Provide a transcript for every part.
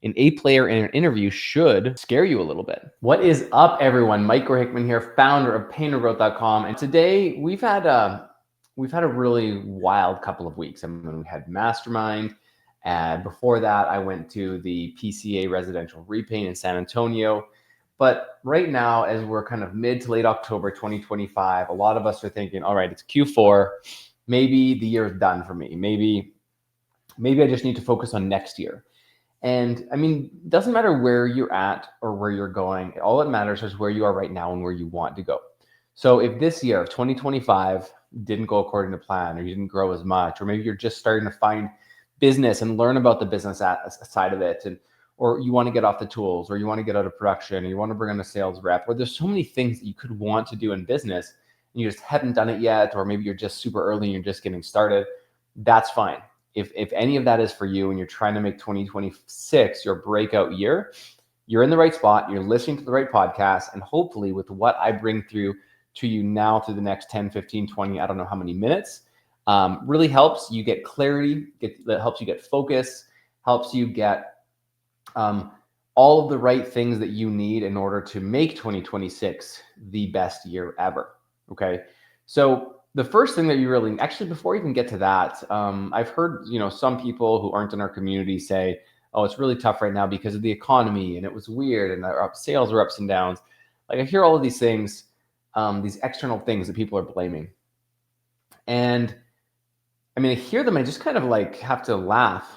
an A player in an interview should scare you a little bit. What is up, everyone? Mike Hickman here, founder of paintergrowth.com. And today we've had a really wild couple of weeks. I mean, we had Mastermind. And before that, I went to the PCA residential repaint in San Antonio. But right now, as we're kind of mid to late October 2025, a lot of us are thinking, all right, it's Q4. Maybe the year is done for me. Maybe I just need to focus on next year. And I mean, it doesn't matter where you're at or where you're going. All that matters is where you are right now and where you want to go. So if this year of 2025 didn't go according to plan, or you didn't grow as much, or maybe you're just starting to find business and learn about the business side of it, or you want to get off the tools, or you want to get out of production, or you want to bring on a sales rep, or there's so many things that you could want to do in business and you just haven't done it yet, or maybe you're just super early and you're just getting started, that's fine. If any of that is for you and you're trying to make 2026 your breakout year, you're in the right spot, you're listening to the right podcast, and hopefully with what I bring through to you now through the next 10, 15, 20, I don't know how many minutes, really helps you get clarity, helps you get focus, helps you get all of the right things that you need in order to make 2026 the best year ever, okay? So the first thing that you really, actually, before we even get to that, I've heard, some people who aren't in our community say, oh, it's really tough right now because of the economy, and it was weird, and our sales are ups and downs. Like, I hear all of these things, these external things that people are blaming. And I mean, I hear them, I just kind of like have to laugh,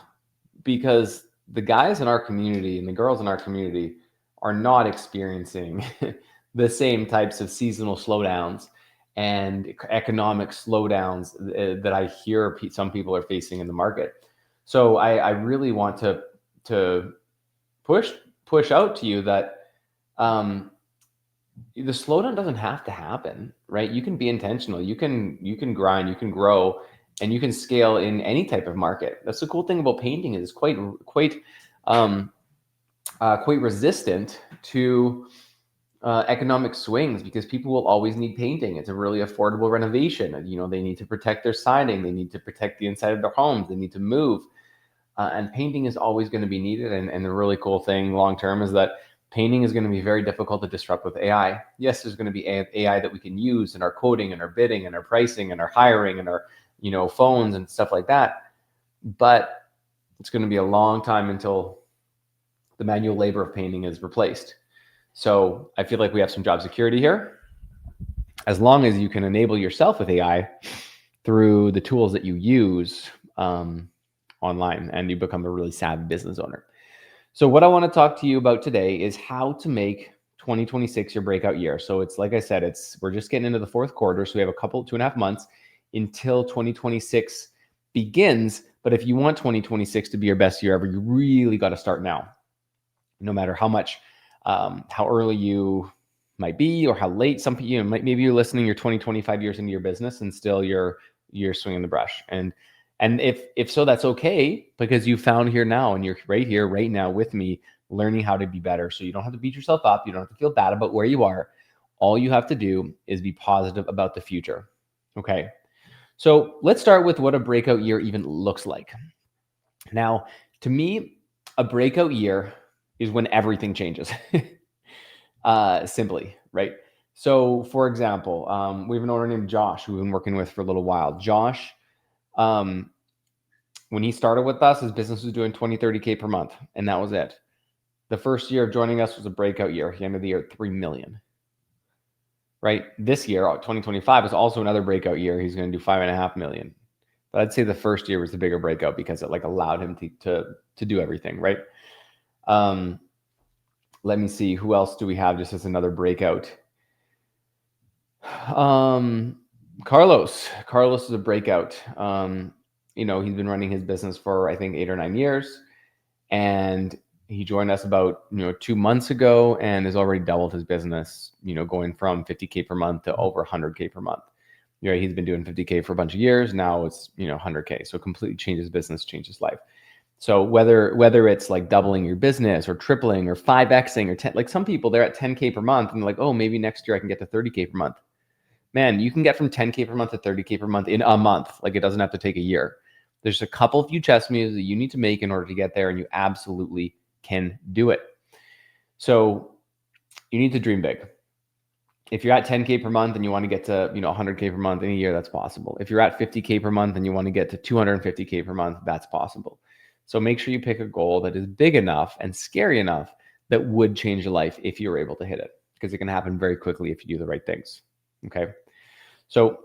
because the guys in our community and the girls in our community are not experiencing the same types of seasonal slowdowns and economic slowdowns that I hear some people are facing in the market. So I really want to push out to you that the slowdown doesn't have to happen, right? You can be intentional. You can grind. You can grow, and you can scale in any type of market. That's the cool thing about painting, is quite resistant to economic swings, because people will always need painting. It's a really affordable renovation. They need to protect their siding. They need to protect the inside of their homes. They need to move. And painting is always going to be needed. And the really cool thing long-term is that painting is going to be very difficult to disrupt with AI. Yes, there's going to be AI that we can use in our quoting and our bidding and our pricing and our hiring and our, phones and stuff like that. But it's going to be a long time until the manual labor of painting is replaced. So I feel like we have some job security here, as long as you can enable yourself with AI through the tools that you use online, and you become a really savvy business owner. So what I want to talk to you about today is how to make 2026 your breakout year. So it's, like I said, we're just getting into the fourth quarter. So we have 2.5 months until 2026 begins. But if you want 2026 to be your best year ever, you really got to start now. No matter how early you might be or how late. Maybe you're listening, you're 20, 25 years into your business and still you're swinging the brush. And if so, that's okay, because you found here now and you're right here, right now with me, learning how to be better. So you don't have to beat yourself up. You don't have to feel bad about where you are. All you have to do is be positive about the future. Okay. So let's start with what a breakout year even looks like. Now, to me, a breakout year is when everything changes. Simply, right? So for example, we have an owner named Josh who we've been working with for a little while. Josh, when he started with us, his business was doing 20, 30K per month, and that was it. The first year of joining us was a breakout year. He ended the year at 3 million, right? This year, 2025, is also another breakout year. He's going to do 5.5 million. But I'd say the first year was the bigger breakout, because it allowed him to do everything, right? Let me see, who else do we have just as another breakout? Carlos is a breakout. He's been running his business for, I think, 8 or 9 years, and he joined us about 2 months ago and has already doubled his business, going from 50K per month to over 100K per month. He's been doing 50K for a bunch of years. Now it's 100K. So completely changed his business, changed his life. So whether it's like doubling your business or tripling or 5xing or 10, like some people, they're at 10K per month and they're like, oh, maybe next year I can get to 30K per month. Man, you can get from 10K per month to 30K per month in a month. Like, it doesn't have to take a year. There's a couple few chess moves that you need to make in order to get there, and you absolutely can do it. So you need to dream big. If you're at 10K per month and you want to get to 100K per month in a year, that's possible. If you're at 50K per month and you want to get to 250K per month, that's possible. So make sure you pick a goal that is big enough and scary enough that would change your life if you were able to hit it, because it can happen very quickly if you do the right things. Okay. So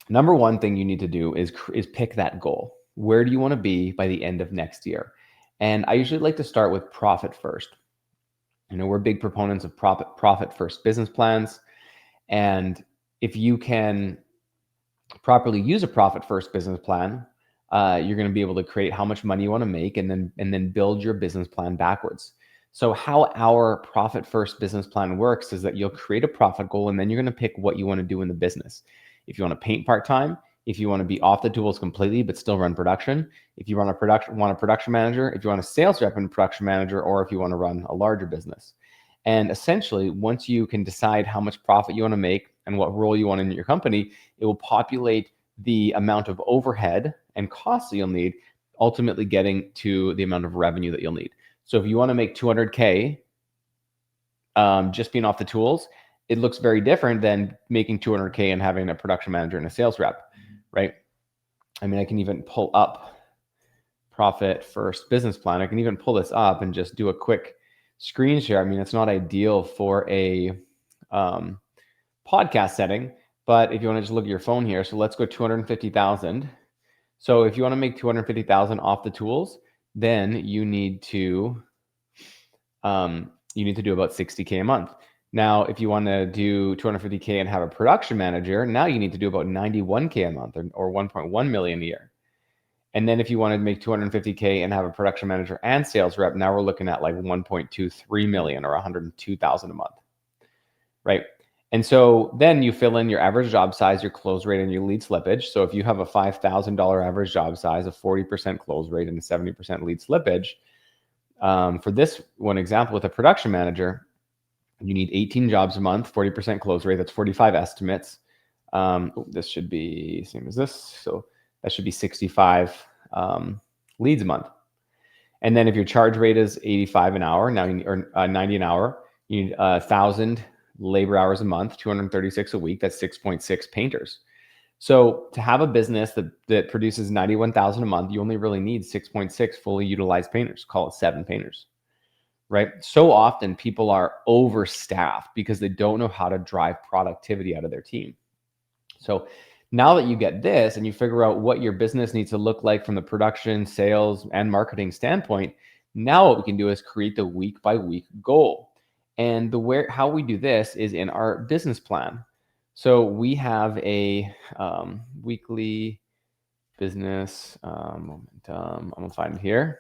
number one thing you need to do is pick that goal. Where do you want to be by the end of next year? And I usually like to start with profit first. We're big proponents of profit first business plans. And if you can properly use a profit first business plan, you're going to be able to create how much money you want to make and then build your business plan backwards. So how our profit first business plan works is that you'll create a profit goal and then you're going to pick what you want to do in the business. If you want to paint part-time, if you want to be off the tools completely but still run production, if you want a production manager, if you want a sales rep and production manager, or if you want to run a larger business. And essentially, once you can decide how much profit you want to make and what role you want in your company, it will populate the amount of overhead and costs that you'll need, ultimately getting to the amount of revenue that you'll need. So if you want to make 200K just being off the tools, it looks very different than making 200K and having a production manager and a sales rep, right? I mean, I can even pull up profit first business plan. I can even pull this up and just do a quick screen share. I mean, it's not ideal for a podcast setting, but if you want to just look at your phone here, so let's go 250,000. So if you want to make 250,000 off the tools, then you need to do about 60K a month. Now, if you want to do 250K and have a production manager, now you need to do about 91K a month or 1.1 million a year. And then if you wanted to make 250K and have a production manager and sales rep, now we're looking at like 1.23 million or 102,000 a month, right? And so then you fill in your average job size, your close rate, and your lead slippage. So if you have a $5,000 average job size, a 40% close rate, and a 70% lead slippage, for this one example with a production manager, you need 18 jobs a month, 40% close rate. That's 45 estimates. This should be same as this. So that should be 65 leads a month. And then if your charge rate is 85 an hour, now you need, or 90 an hour, you need 1,000 labor hours a month, 236 a week. That's 6.6 painters. So to have a business that produces 91,000 a month, you only really need 6.6 fully utilized painters. Call it 7 painters, right? So often people are overstaffed because they don't know how to drive productivity out of their team. So now that you get this and you figure out what your business needs to look like from the production, sales, and marketing standpoint, now what we can do is create the week by week goal. And how we do this is in our business plan. So we have a weekly business momentum. I'm gonna find it here.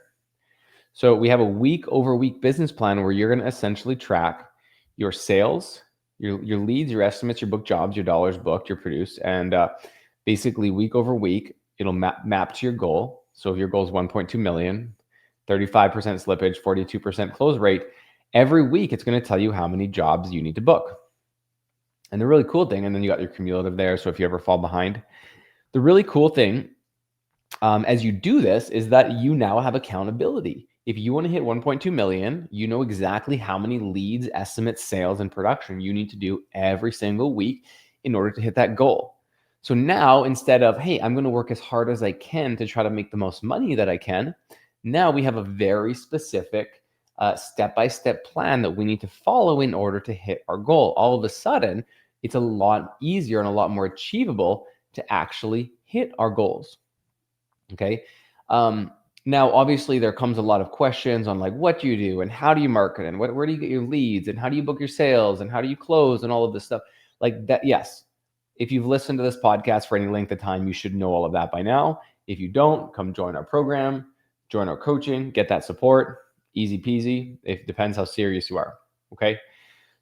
So we have a week over week business plan where you're gonna essentially track your sales, your leads, your estimates, your booked jobs, your dollars booked, your produced, and basically week over week, it'll map to your goal. So if your goal is 1.2 million, 35% slippage, 42% close rate, every week it's going to tell you how many jobs you need to book. And the really cool thing, and then you got your cumulative there. So if you ever fall behind, the really cool thing as you do this is that you now have accountability. If you want to hit 1.2 million, you know exactly how many leads, estimates, sales, and production you need to do every single week in order to hit that goal. So now instead of, hey, I'm going to work as hard as I can to try to make the most money that I can, now we have a very specific step-by-step plan that we need to follow in order to hit our goal. All of a sudden, it's a lot easier and a lot more achievable to actually hit our goals. Okay. Now, obviously, there comes a lot of questions on like, what do you do and how do you market and where do you get your leads and how do you book your sales and how do you close and all of this stuff like that. Yes. If you've listened to this podcast for any length of time, you should know all of that by now. If you don't, come join our program, join our coaching, get that support. Easy peasy. It depends how serious you are. Okay.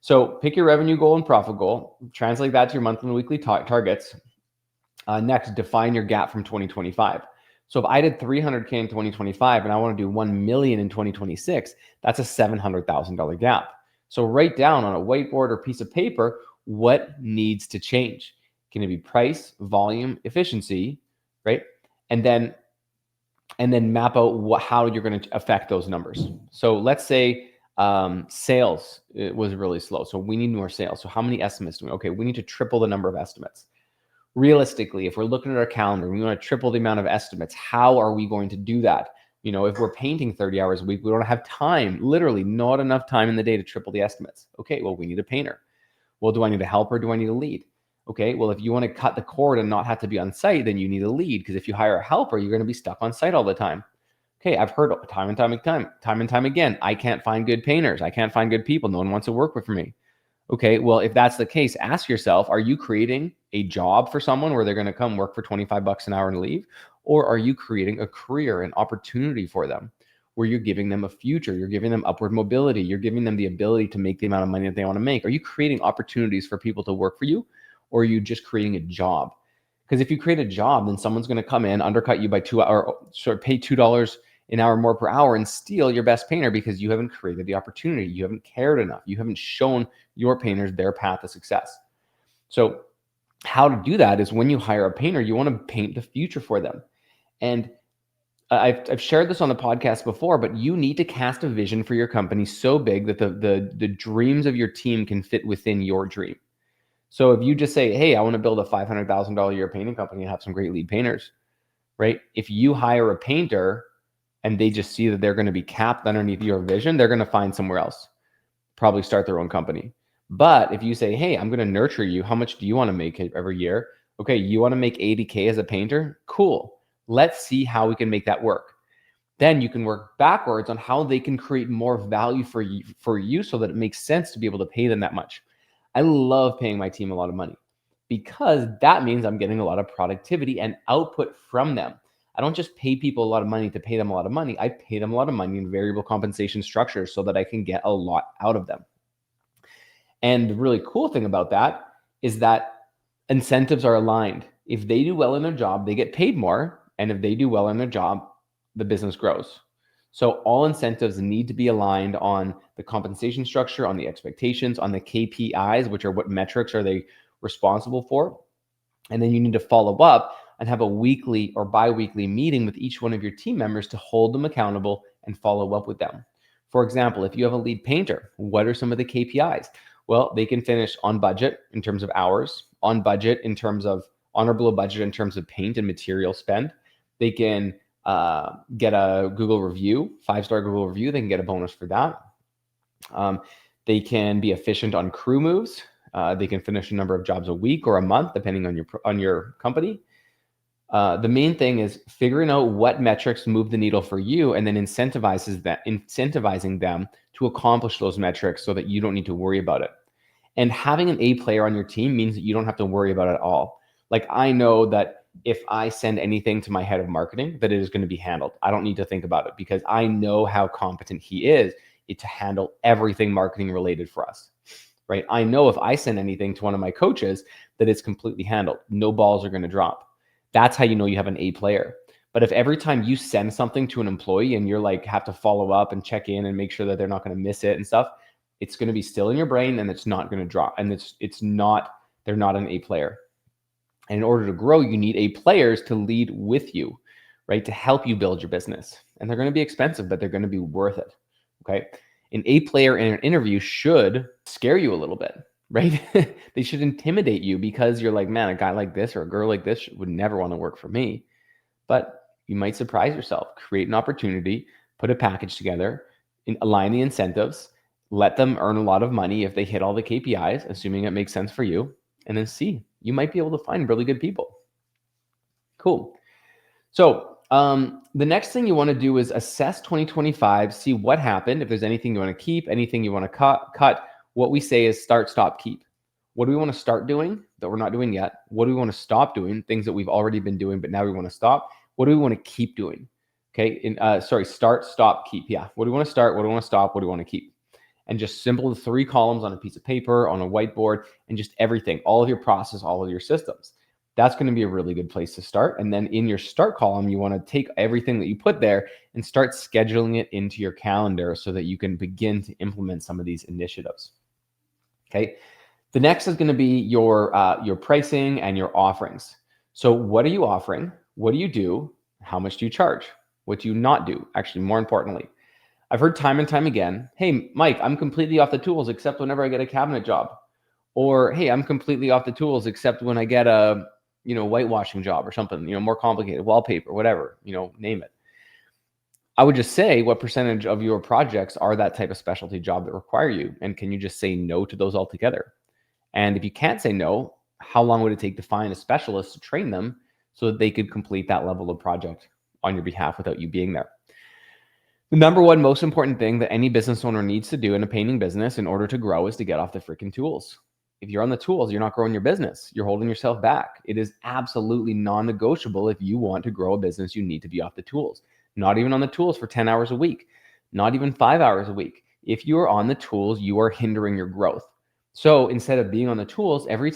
So pick your revenue goal and profit goal, translate that to your monthly and weekly targets. Next, define your gap from 2025. So if I did 300K in 2025 and I want to do 1 million in 2026, that's a $700,000 gap. So write down on a whiteboard or piece of paper what needs to change. Can it be price, volume, efficiency, right? And then and then map out how you're going to affect those numbers. So let's say sales was really slow. So we need more sales. So how many estimates do we? Okay, we need to triple the number of estimates. Realistically, if we're looking at our calendar, we want to triple the amount of estimates. How are we going to do that? If we're painting 30 hours a week, we don't have time, literally not enough time in the day to triple the estimates. Okay, well, we need a painter. Well, do I need a helper? Do I need a lead? Okay, well, if you want to cut the cord and not have to be on site, then you need a lead, because if you hire a helper, you're going to be stuck on site all the time. Okay, I've heard time and time again, I can't find good painters. I can't find good people. No one wants to work with me. Okay, well, if that's the case, ask yourself, are you creating a job for someone where they're going to come work for 25 bucks an hour and leave? Or are you creating a career, an opportunity for them where you're giving them a future, you're giving them upward mobility, you're giving them the ability to make the amount of money that they want to make? Are you creating opportunities for people to work for you, or are you just creating a job? Because if you create a job, then someone's going to come in, undercut you by pay $2 an hour more per hour and steal your best painter, because you haven't created the opportunity. You haven't cared enough. You haven't shown your painters their path to success. So how to do that is when you hire a painter, you want to paint the future for them. And I've shared this on the podcast before, but you need to cast a vision for your company so big that the dreams of your team can fit within your dream. So if you just say, hey, I want to build a $500,000 a year painting company and have some great lead painters, right? If you hire a painter and they just see that they're going to be capped underneath your vision, they're going to find somewhere else, probably start their own company. But if you say, hey, I'm going to nurture you, how much do you want to make every year? Okay, you want to make 80K as a painter? Cool. Let's see how we can make that work. Then you can work backwards on how they can create more value for you so that it makes sense to be able to pay them that much. I love paying my team a lot of money because that means I'm getting a lot of productivity and output from them. I don't just pay people a lot of money to pay them a lot of money. I pay them a lot of money in variable compensation structures so that I can get a lot out of them. And the really cool thing about that is that incentives are aligned. If they do well in their job, they get paid more. And if they do well in their job, the business grows. So all incentives need to be aligned on the compensation structure, on the expectations, on the KPIs, which are what metrics are they responsible for. And then you need to follow up and have a weekly or bi-weekly meeting with each one of your team members to hold them accountable and follow up with them. For example, if you have a lead painter, what are some of the KPIs? Well, they can finish on budget in terms of hours, on budget in terms of below budget in terms of paint and material spend. They can get a Google review, 5-star Google review. They can get a bonus for that. They can be efficient on crew moves. They can finish a number of jobs a week or a month, depending on your company. The main thing is figuring out what metrics move the needle for you, and then incentivizing them to accomplish those metrics so that you don't need to worry about it. And having an A player on your team means that you don't have to worry about it at all. Like, I know that if I send anything to my head of marketing, that it is going to be handled. I don't need to think about it because I know how competent he is to handle everything marketing related for us, right? I know if I send anything to one of my coaches that it's completely handled. No balls are going to drop. That's how you know you have an A player. But if every time you send something to an employee and you're like, have to follow up and check in and make sure that they're not going to miss it and stuff, it's going to be still in your brain and it's not going to drop. And they're not an A player. And in order to grow, you need A players to lead with you, right? To help you build your business. And they're going to be expensive, but they're going to be worth it. Okay. An A player in an interview should scare you a little bit, right? They should intimidate you because you're like, man, a guy like this or a girl like this would never want to work for me. But you might surprise yourself, create an opportunity, put a package together, align the incentives, let them earn a lot of money if they hit all the KPIs, assuming it makes sense for you, and then see. You might be able to find really good people. Cool. So the next thing you want to do is assess 2025, see what happened, if there's anything you want to keep, anything you want to cut. What we say is start, stop, keep. What do we want to start doing that we're not doing yet? What do we want to stop doing? Things that we've already been doing, but now we want to stop. What do we want to keep doing? Okay. Start, stop, keep. Yeah. What do we want to start? What do we want to stop? What do we want to keep? And just simple 3 columns on a piece of paper, on a whiteboard, and just everything, all of your process, all of your systems. That's going to be a really good place to start. And then in your start column, you want to take everything that you put there and start scheduling it into your calendar so that you can begin to implement some of these initiatives. Okay. The next is going to be your pricing and your offerings. So what are you offering? What do you do? How much do you charge? What do you not do? Actually, more importantly, I've heard time and time again, hey, Mike, I'm completely off the tools except whenever I get a cabinet job. Or, hey, I'm completely off the tools except when I get a, whitewashing job or something, more complicated, wallpaper, whatever, name it. I would just say, what percentage of your projects are that type of specialty job that require you? And can you just say no to those altogether? And if you can't say no, how long would it take to find a specialist to train them so that they could complete that level of project on your behalf without you being there? The number one most important thing that any business owner needs to do in a painting business in order to grow is to get off the freaking tools. If you're on the tools, you're not growing your business. You're holding yourself back. It is absolutely non-negotiable. If you want to grow a business, you need to be off the tools. Not even on the tools for 10 hours a week, not even 5 hours a week. If you are on the tools, you are hindering your growth. So instead of being on the tools, every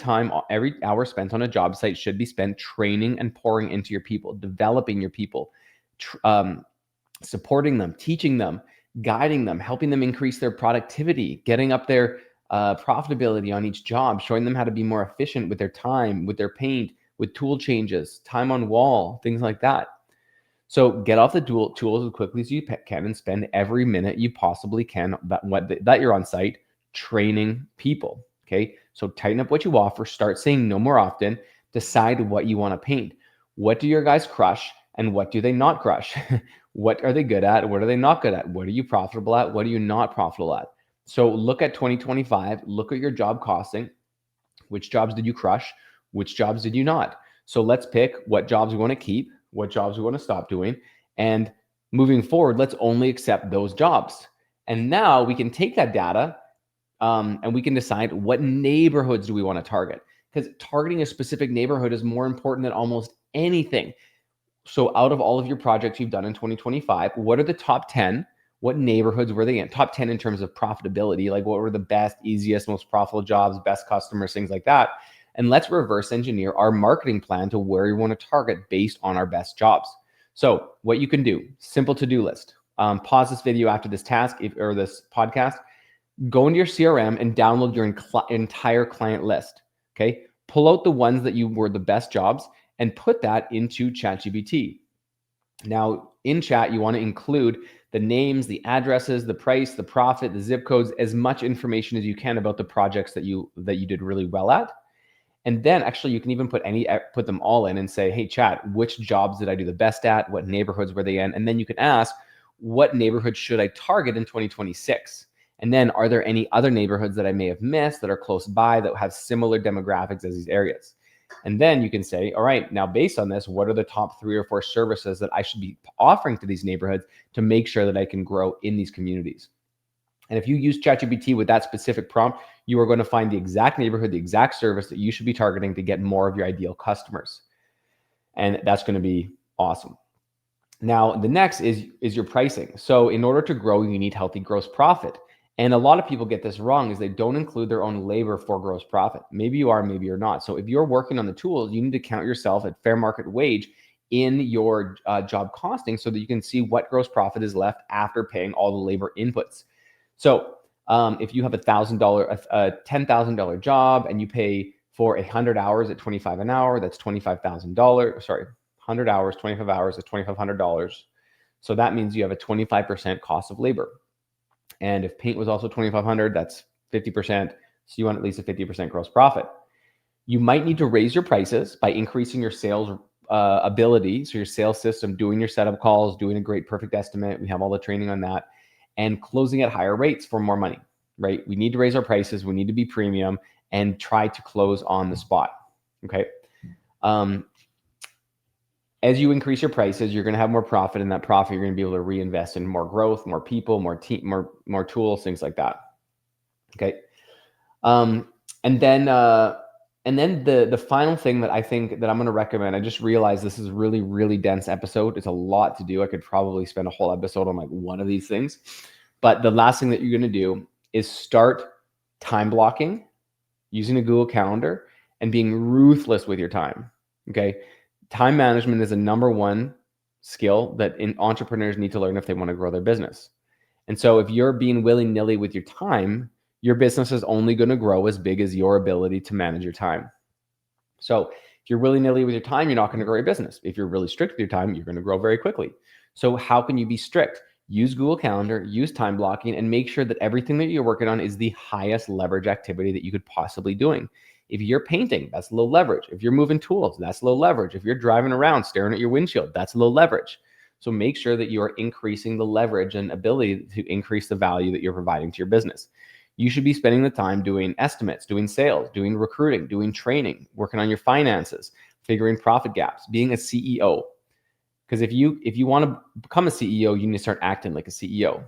hour spent on a job site should be spent training and pouring into your people, developing your people, supporting them, teaching them, guiding them, helping them increase their productivity, getting up their profitability on each job, showing them how to be more efficient with their time, with their paint, with tool changes, time on wall, things like that. So get off the tools as quickly as you can and spend every minute you possibly can that you're on site training people. Okay. So tighten up what you offer, start saying no more often, decide what you want to paint. What do your guys crush and what do they not crush? What are they good at? What are they not good at? What are you profitable at? What are you not profitable at? So look at 2025, look at your job costing. Which jobs did you crush? Which jobs did you not? So let's pick what jobs we want to keep, what jobs we want to stop doing. And moving forward, let's only accept those jobs. And now we can take that data and we can decide what neighborhoods do we want to target. Because targeting a specific neighborhood is more important than almost anything. So out of all of your projects you've done in 2025, what are the top 10? What neighborhoods were they in? Top 10 in terms of profitability, like what were the best, easiest, most profitable jobs, best customers, things like that. And let's reverse engineer our marketing plan to where you want to target based on our best jobs. So what you can do, simple to-do list. Pause this video after this task or this podcast. Go into your CRM and download your entire client list. Okay. Pull out the ones that you were the best jobs and put that into ChatGPT. Now, in chat, you want to include the names, the addresses, the price, the profit, the zip codes, as much information as you can about the projects that you did really well at. And then actually you can even put them all in and say, hey, chat, which jobs did I do the best at? What neighborhoods were they in? And then you can ask, what neighborhoods should I target in 2026? And then are there any other neighborhoods that I may have missed that are close by that have similar demographics as these areas? And then you can say, all right, now based on this, what are the top 3 or 4 services that I should be offering to these neighborhoods to make sure that I can grow in these communities? And if you use ChatGPT with that specific prompt, you are going to find the exact neighborhood, the exact service that you should be targeting to get more of your ideal customers. And that's going to be awesome. Now, the next is your pricing. So in order to grow, you need healthy gross profit. And a lot of people get this wrong is they don't include their own labor for gross profit. Maybe you are, maybe you're not. So if you're working on the tools, you need to count yourself at fair market wage in your job costing so that you can see what gross profit is left after paying all the labor inputs. So if you have a $10,000 job and you pay for 100 hours at $25 an hour, that's $25,000. Sorry, 100 hours, 25 hours is $2,500. So that means you have a 25% cost of labor. And if paint was also $2,500, that's 50%. So you want at least a 50% gross profit. You might need to raise your prices by increasing your sales ability. So your sales system, doing your setup calls, doing a great perfect estimate. We have all the training on that, and closing at higher rates for more money, right? We need to raise our prices. We need to be premium and try to close on the spot. Okay. As you increase your prices, you're going to have more profit, and that profit you're going to be able to reinvest in more growth, more people, more team, more tools, things like that. Okay. And then the final thing that I think that I'm going to recommend, I just realized this is really, really dense episode. It's a lot to do. I could probably spend a whole episode on like one of these things, but the last thing that you're going to do is start time blocking using a Google Calendar and being ruthless with your time. Okay. Time management is a number one skill that entrepreneurs need to learn if they want to grow their business. And so if you're being willy-nilly with your time, your business is only going to grow as big as your ability to manage your time. So if you're willy-nilly with your time, you're not going to grow your business. If you're really strict with your time, you're going to grow very quickly. So how can you be strict? Use Google Calendar, use time blocking, and make sure that everything that you're working on is the highest leverage activity that you could possibly doing. If you're painting, that's low leverage. If you're moving tools, that's low leverage. If you're driving around staring at your windshield, that's low leverage. So make sure that you are increasing the leverage and ability to increase the value that you're providing to your business. You should be spending the time doing estimates, doing sales, doing recruiting, doing training, working on your finances, figuring profit gaps, being a CEO. Because if you want to become a CEO, you need to start acting like a CEO.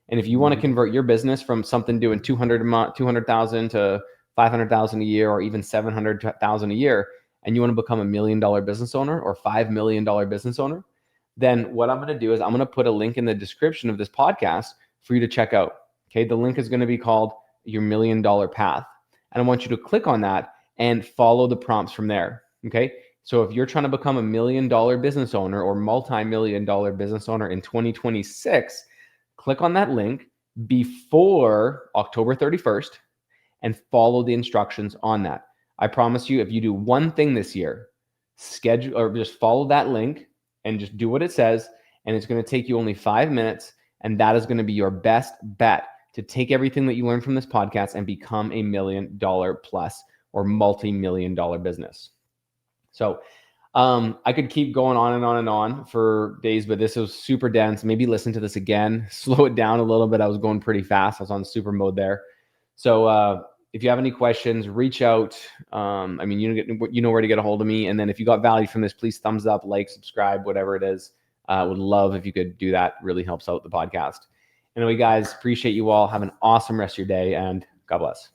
And if you want to convert your business from something doing 200,000 to 500,000 a year, or even 700,000 a year, and you want to become $1 million business owner or $5 million business owner, then what I'm going to do is I'm going to put a link in the description of this podcast for you to check out. Okay. The link is going to be called Your $1 Million Path. And I want you to click on that and follow the prompts from there. Okay. So if you're trying to become $1 million business owner or multi-million-dollar business owner in 2026, click on that link before October 31st and follow the instructions on that. I promise you, if you do one thing this year, schedule or just follow that link and just do what it says, and it's going to take you only 5 minutes, and that is going to be your best bet to take everything that you learned from this podcast and become $1 million plus or multi-million-dollar business. So I could keep going on and on and on for days, but this was super dense. Maybe listen to this again, slow it down a little bit. I was going pretty fast. I was on super mode there. So if you have any questions, reach out. You know where to get a hold of me. And then if you got value from this, please thumbs up, like, subscribe, whatever it is. Would love if you could do that. Really helps out the podcast. Anyway, guys, appreciate you all. Have an awesome rest of your day, and God bless.